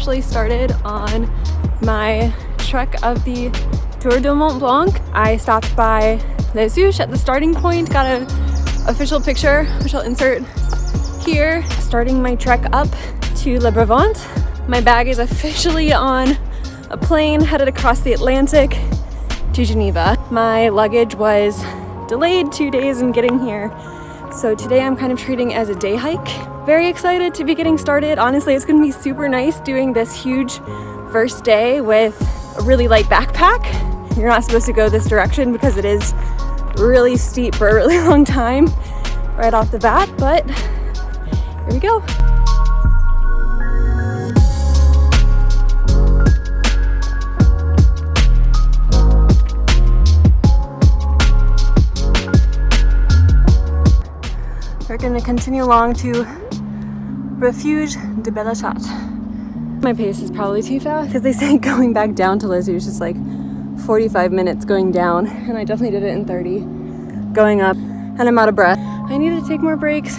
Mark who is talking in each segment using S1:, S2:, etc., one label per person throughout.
S1: officially started on my trek of the Tour de Mont Blanc. I stopped by Les Houches at the starting point, got an official picture, which I'll insert here. Starting my trek up to Le Brevant. My bag is officially on a plane headed across the Atlantic to Geneva. My luggage was delayed 2 days in getting here, so today I'm kind of treating as a day hike. Very excited to be getting started. Honestly, it's gonna be super nice doing this huge first day with a really light backpack. You're not supposed to go this direction because it is really steep for a really long time right off the bat, but here we go. We're going to continue along to Refuge de Belatat. My pace is probably too fast because they say going back down to Les Houches is like 45 minutes going down, and I definitely did it in 30 going up, and I'm out of breath. I need to take more breaks,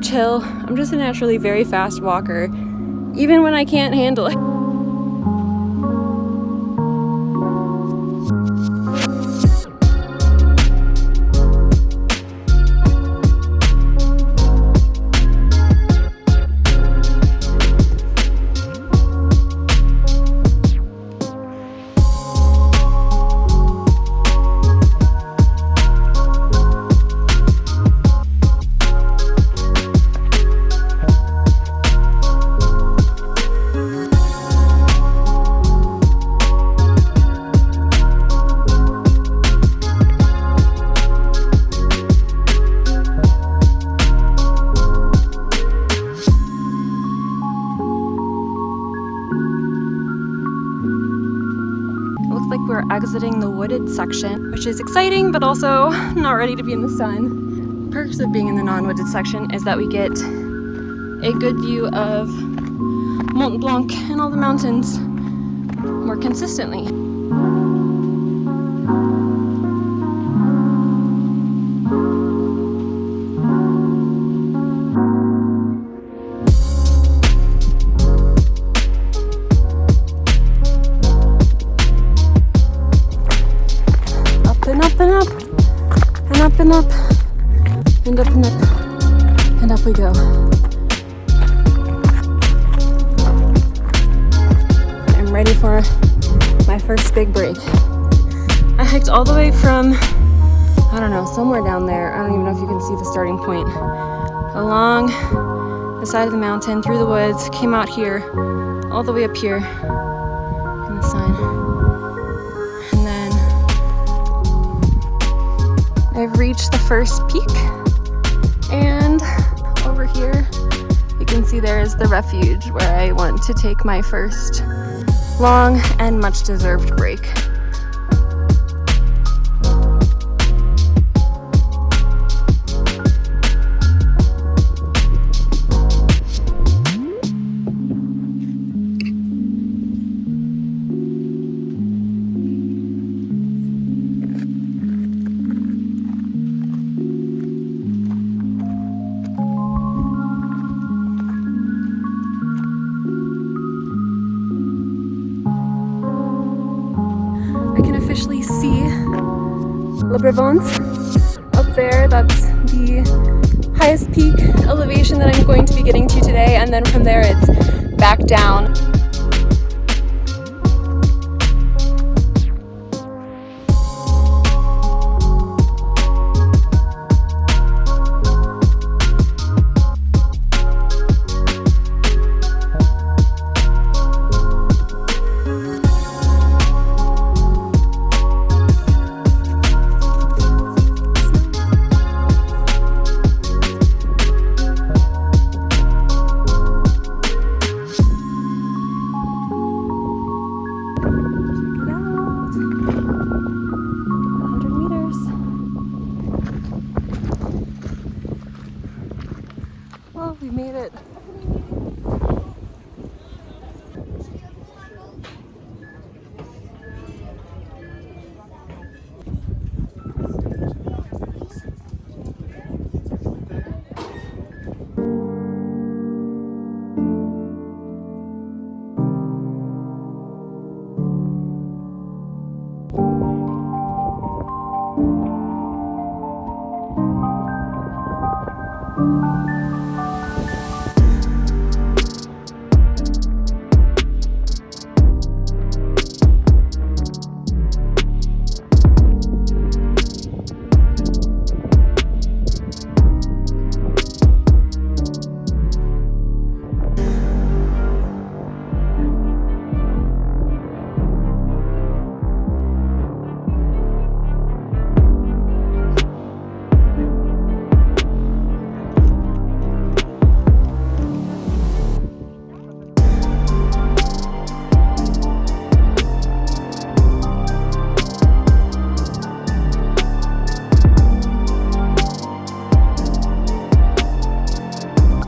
S1: chill. I'm just a naturally very fast walker, even when I can't handle it. We're exiting the wooded section, which is exciting, but also not ready to be in the sun. Perks of being in the non-wooded section is that we get a good view of Mont Blanc and all the mountains more consistently. And up, and up, and up, and up we go. I'm ready for my first big break. I hiked all the way from, I don't know, somewhere down there. I don't even know if you can see the starting point. Along the side of the mountain, through the woods, came out here, all the way up here in the sun. I've reached the first peak, and over here you can see there is the refuge where I want to take my first long and much deserved break. Officially see Le Brevant up there. That's the highest peak elevation that I'm going to be getting to today, and then from there it's back down. We made it.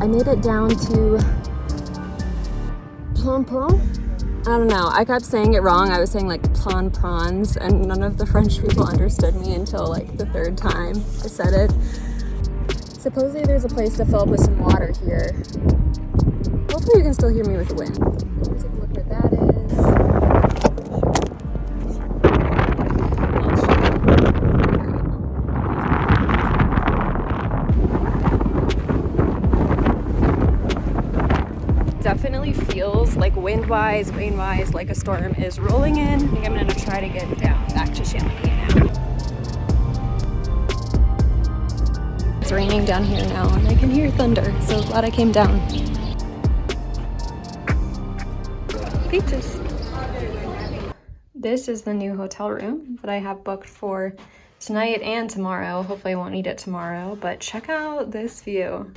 S1: I made it down to Mont Blanc. I don't know, I kept saying it wrong. I was saying like plan prawns, and none of the French people understood me until like the third time I said it. Supposedly there's a place to fill up with some water here. Hopefully you can still hear me with the wind. Let's take a look where that is. Definitely feels like wind-wise, rain-wise, like a storm is rolling in. I think I'm gonna try to get down back to Chamonix now. It's raining down here now and I can hear thunder, so glad I came down. Beaches. This is the new hotel room that I have booked for tonight and tomorrow. Hopefully I won't need it tomorrow, but check out this view.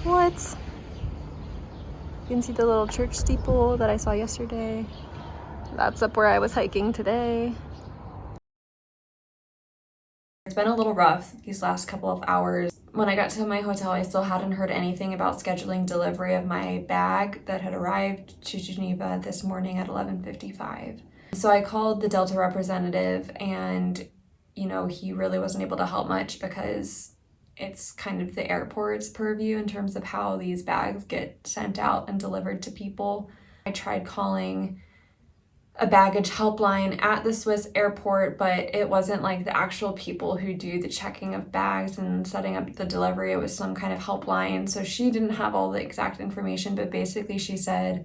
S1: What? You can see the little church steeple that I saw yesterday. That's up where I was hiking today. It's been a little rough these last couple of hours. When I got to my hotel, I still hadn't heard anything about scheduling delivery of my bag that had arrived to Geneva this morning at 11:55. So I called the Delta representative and, you know, he really wasn't able to help much because it's kind of the airport's purview in terms of how these bags get sent out and delivered to people. I tried calling a baggage helpline at the Swiss airport, but it wasn't like the actual people who do the checking of bags and setting up the delivery. It was some kind of helpline. So she didn't have all the exact information, but basically she said,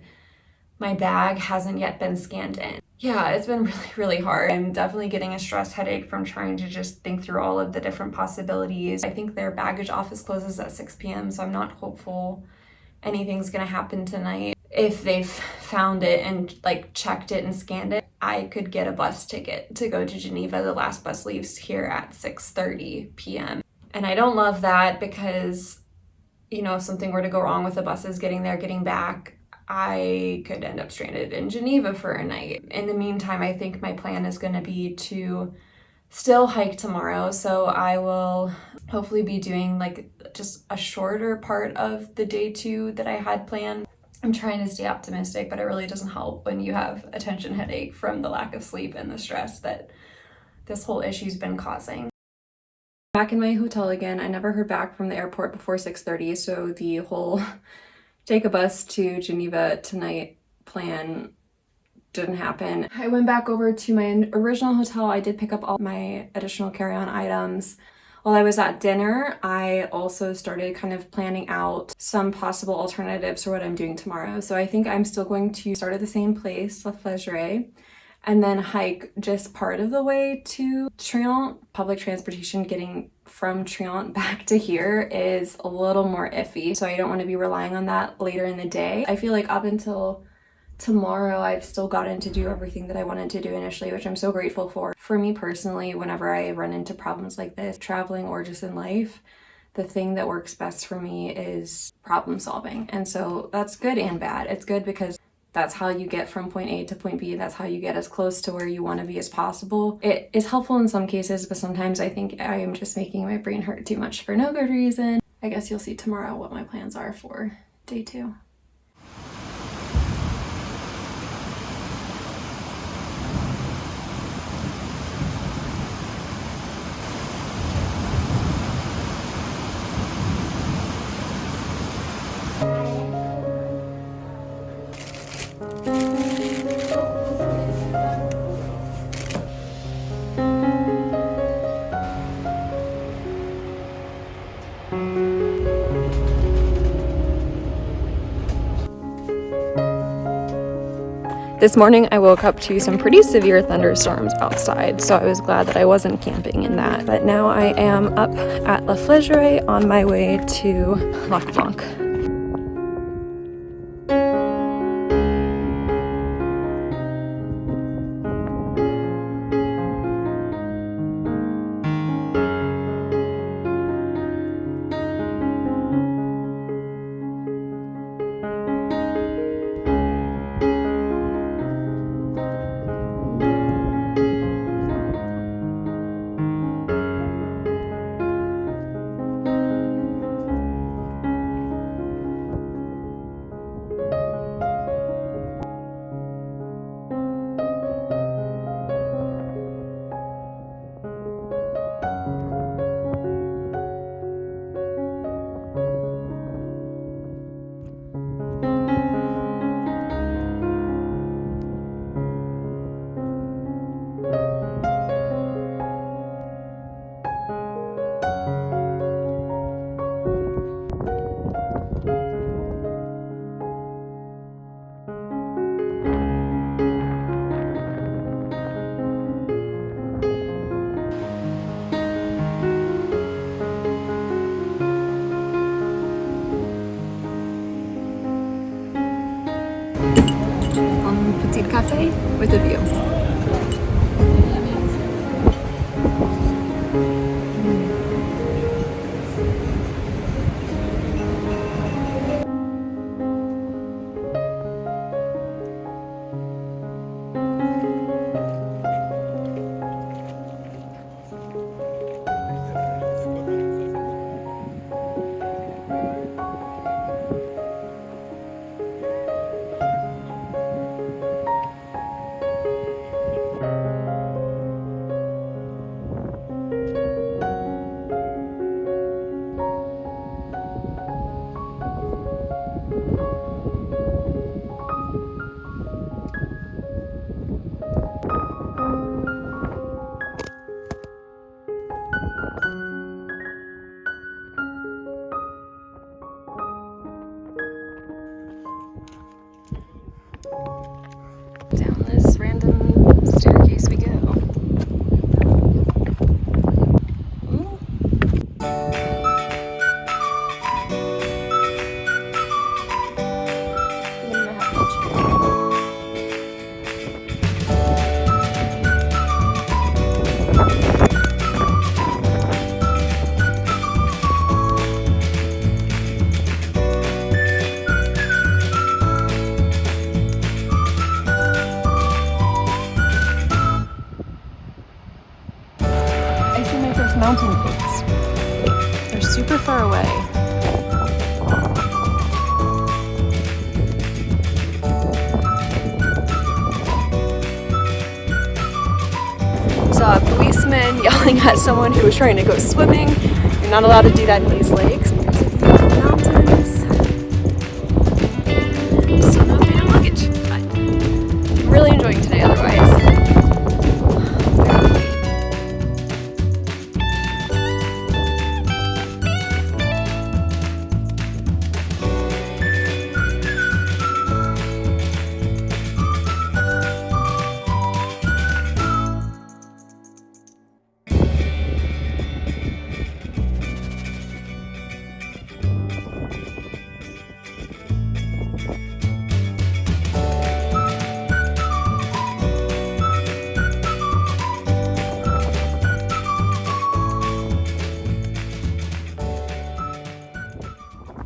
S1: my bag hasn't yet been scanned in. Yeah, it's been really, really hard. I'm definitely getting a stress headache from trying to just think through all of the different possibilities. I think their baggage office closes at 6 p.m., so I'm not hopeful anything's gonna happen tonight. If they've found it and like checked it and scanned it, I could get a bus ticket to go to Geneva. The last bus leaves here at 6:30 p.m. And I don't love that because, you know, if something were to go wrong with the buses getting there, getting back, I could end up stranded in Geneva for a night. In the meantime, I think my plan is going to be to still hike tomorrow. So I will hopefully be doing like just a shorter part of the day 2 that I had planned. I'm trying to stay optimistic, but it really doesn't help when you have a tension headache from the lack of sleep and the stress that this whole issue's been causing. Back in my hotel again. I never heard back from the airport before 6:30, so the whole take a bus to Geneva tonight plan didn't happen. I went back over to my original hotel. I did pick up all my additional carry-on items. While I was at dinner, I also started kind of planning out some possible alternatives for what I'm doing tomorrow. So I think I'm still going to start at the same place, Flégère, and then hike just part of the way to Trient. Public transportation getting from Trient back to here is a little more iffy, so I don't want to be relying on that later in the day. I feel like up until tomorrow, I've still gotten to do everything that I wanted to do initially, which I'm so grateful for. For me personally, whenever I run into problems like this, traveling or just in life, the thing that works best for me is problem solving. And so that's good and bad. It's good because that's how you get from point A to point B. That's how you get as close to where you want to be as possible. It is helpful in some cases, but sometimes I think I am just making my brain hurt too much for no good reason. I guess you'll see tomorrow what my plans are for day 2. This morning I woke up to some pretty severe thunderstorms outside, so I was glad that I wasn't camping in that. But now I am up at La Flégère on my way to Mont Blanc. Petite cafe with a view. Down this random staircase we go. Mountain peaks. They're super far away. Saw a policeman yelling at someone who was trying to go swimming. You're not allowed to do that in these lakes. There's a view of the mountains. Still no paid luggage, but I'm really enjoying today otherwise.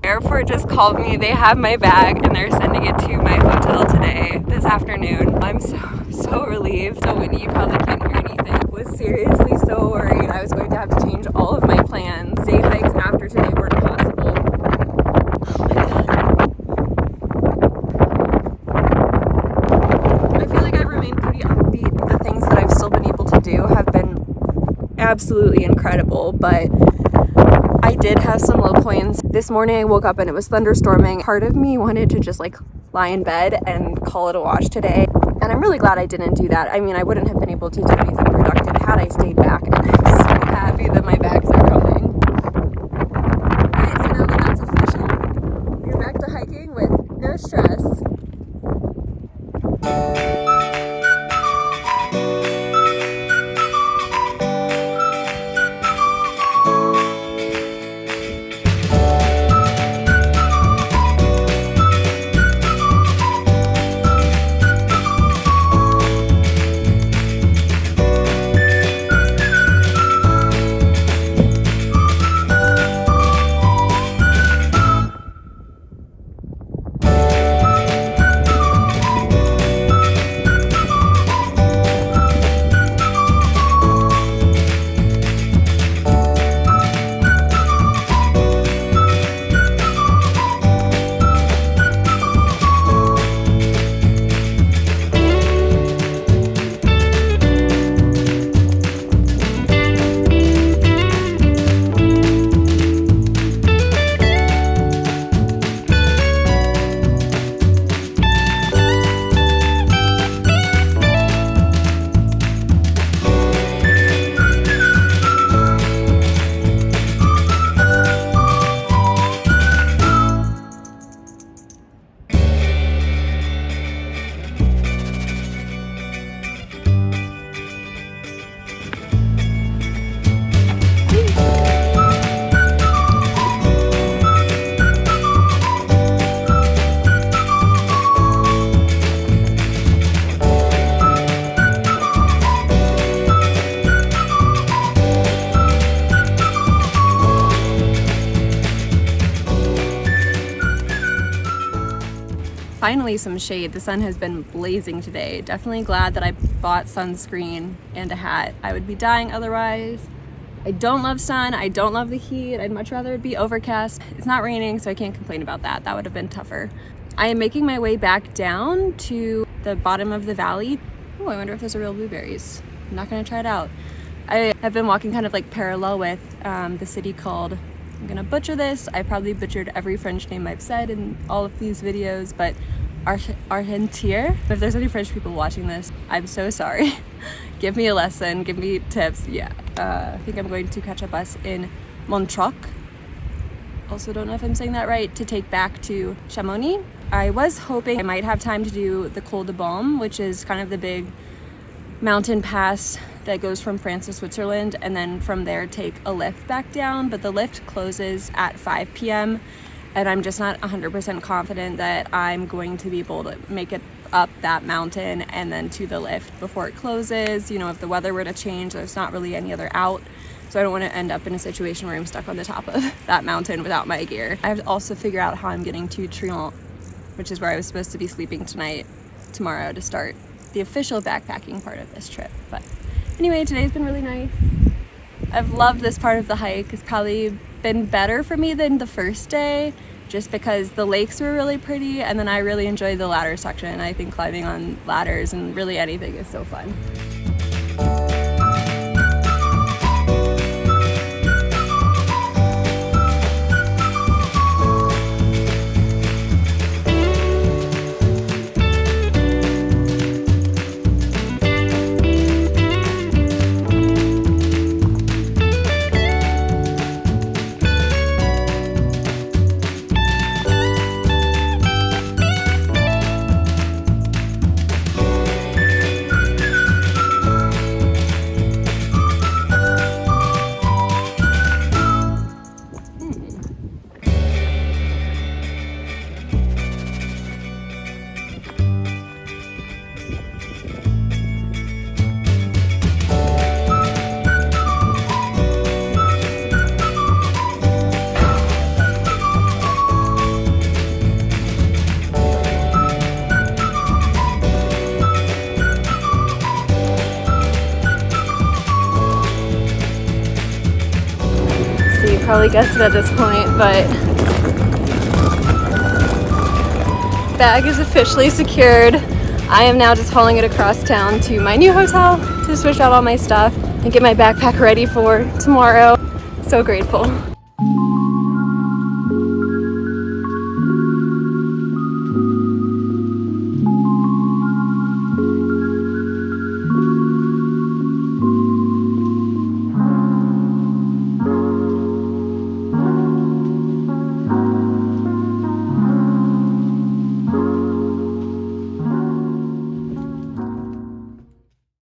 S1: Airport just called me. They have my bag and they're sending it to my hotel today, this afternoon. I'm so relieved. So Winnie, you probably can't hear anything. I was seriously so worried I was going to have to change all of my plans. Day hikes after today weren't possible. Oh my god. I feel like I've remained pretty upbeat. The things that I've still been able to do have been absolutely incredible, but I did have some low points. This morning I woke up and it was thunderstorming. Part of me wanted to just like lie in bed and call it a wash today. And I'm really glad I didn't do that. I mean, I wouldn't have been able to do anything productive had I stayed back. And I'm so happy that my bags are coming. Alright, so now that that's official, you're back to hiking with no stress. finally some shade. The sun has been blazing today. Definitely glad that I bought sunscreen and a hat. I would be dying otherwise. I don't love sun, I don't love the heat. I'd much rather it be overcast. It's not raining, so I can't complain about that. That would have been tougher. I am making my way back down to the bottom of the valley. Oh, I wonder if there's a real blueberries. I'm not gonna try it out. I have been walking kind of like parallel with the city called, I'm gonna butcher this, I probably butchered every French name I've said in all of these videos, but Argentière. If there's any French people watching this, I'm so sorry. Give me a lesson, give me tips. Yeah, I think I'm going to catch a bus in Montroc. Also don't know if I'm saying that right, to take back to Chamonix. I was hoping I might have time to do the Col de Baume, which is kind of the big mountain pass that goes from France to Switzerland, and then from there take a lift back down, but the lift closes at 5 p.m. and I'm just not 100% confident that I'm going to be able to make it up that mountain and then to the lift before it closes. You know, if the weather were to change, there's not really any other out. So I don't want to end up in a situation where I'm stuck on the top of that mountain without my gear. I have to also figure out how I'm getting to Trient, which is where I was supposed to be sleeping tomorrow to start the official backpacking part of this trip. But anyway, today's been really nice. I've loved this part of the hike. It's probably been better for me than the first day, just because the lakes were really pretty, and then I really enjoyed the ladder section. I think climbing on ladders and really anything is so fun. Probably guessed it at this point, but bag is officially secured. I am now just hauling it across town to my new hotel to switch out all my stuff and get my backpack ready for tomorrow. So grateful.